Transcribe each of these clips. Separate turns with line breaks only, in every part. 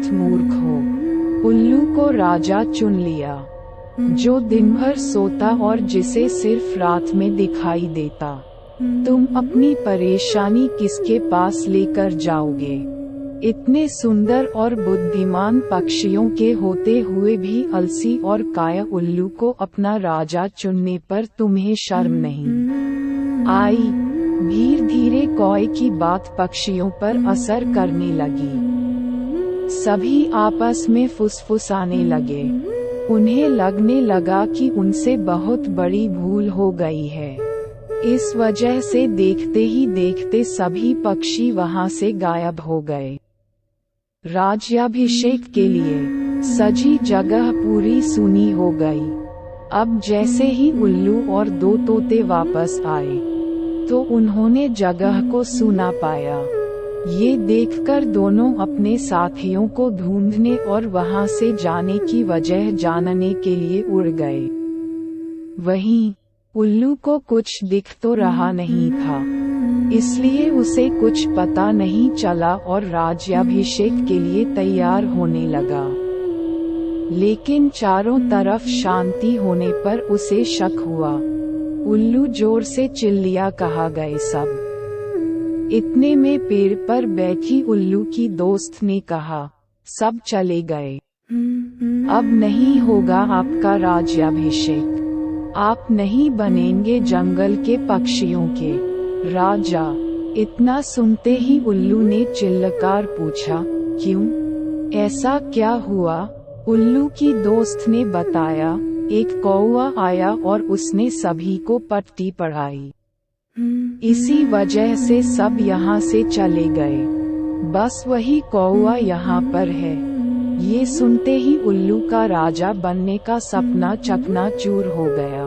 बहुत मूर्ख हो। उल्लू को राजा चुन लिया, जो दिन भर सोता और जिसे सिर्फ रात में दिखाई देता। तुम अपनी परेशानी किसके पास लेकर जाओगे? इतने सुंदर और बुद्धिमान पक्षियों के होते हुए भी अलसी और काया उल्लू को अपना राजा चुनने पर तुम्हें शर्म नहीं आई? धीरे धीरे कौए की बात पक्षियों पर असर करने लगी। सभी आपस में फुसफुसाने लगे। उन्हें लगने लगा कि उनसे बहुत बड़ी भूल हो गई है। इस वजह से देखते ही देखते सभी पक्षी वहां से गायब हो गए। राज्याभिषेक के लिए सजी जगह पूरी सूनी हो गई। अब जैसे ही उल्लू और दो तोते वापस आए, तो उन्होंने जगह को सूना पाया। ये देखकर दोनों अपने साथियों को ढूंढने और वहां से जाने की वजह जानने के लिए उड़ गए। वहीं उल्लू को कुछ दिख तो रहा नहीं था, इसलिए उसे कुछ पता नहीं चला और राज्याभिषेक के लिए तैयार होने लगा। लेकिन चारों तरफ शांति होने पर उसे शक हुआ। उल्लू जोर से चिल्लिया, कहा गए सब। इतने में पेड़ पर बैठी उल्लू की दोस्त ने कहा, सब चले गए, अब नहीं होगा आपका राज्याभिषेक। आप नहीं बनेंगे जंगल के पक्षियों के राजा। इतना सुनते ही उल्लू ने चिल्लाकर पूछा, क्यों? ऐसा क्या हुआ? उल्लू की दोस्त ने बताया, एक कौवा आया और उसने सभी को पट्टी पढ़ाई। इसी वजह से सब यहाँ से चले गए। बस वही कौवा यहाँ पर है। ये सुनते ही उल्लू का राजा बनने का सपना चकनाचूर हो गया।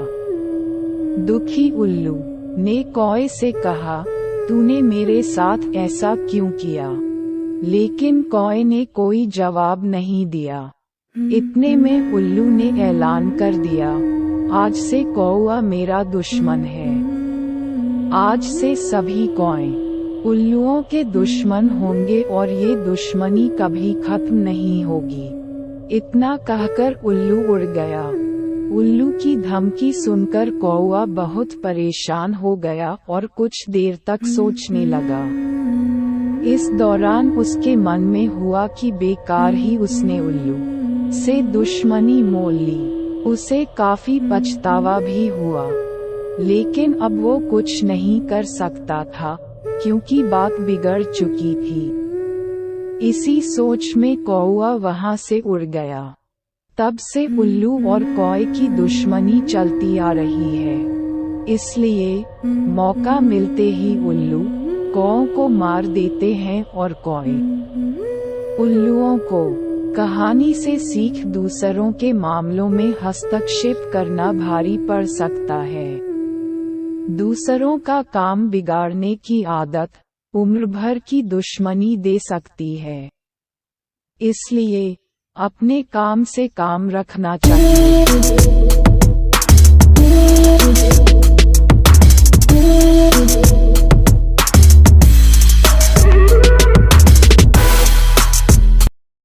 दुखी उल्लू ने कौए से कहा, तूने मेरे साथ ऐसा क्यों किया? लेकिन कौए ने कोई जवाब नहीं दिया। इतने में उल्लू ने ऐलान कर दिया, आज से कौवा मेरा दुश्मन है। आज से सभी कौए उल्लुओं के दुश्मन होंगे और ये दुश्मनी कभी खत्म नहीं होगी। इतना कहकर उल्लू उड़ गया। उल्लू की धमकी सुनकर कौवा बहुत परेशान हो गया और कुछ देर तक सोचने लगा। इस दौरान उसके मन में हुआ कि बेकार ही उसने उल्लू से दुश्मनी मोल ली। उसे काफी पछतावा भी हुआ, लेकिन अब वो कुछ नहीं कर सकता था, क्योंकि बात बिगड़ चुकी थी। इसी सोच में कौवा वहां से उड़ गया। तब से उल्लू और कौए की दुश्मनी चलती आ रही है। इसलिए मौका मिलते ही उल्लू कौओं को मार देते हैं और कौए उल्लुओं को। कहानी से सीख, दूसरों के मामलों में हस्तक्षेप करना भारी पड़ सकता है। दूसरों का काम बिगाड़ने की आदत उम्र भर की दुश्मनी दे सकती है। इसलिए अपने काम से काम रखना चाहिए।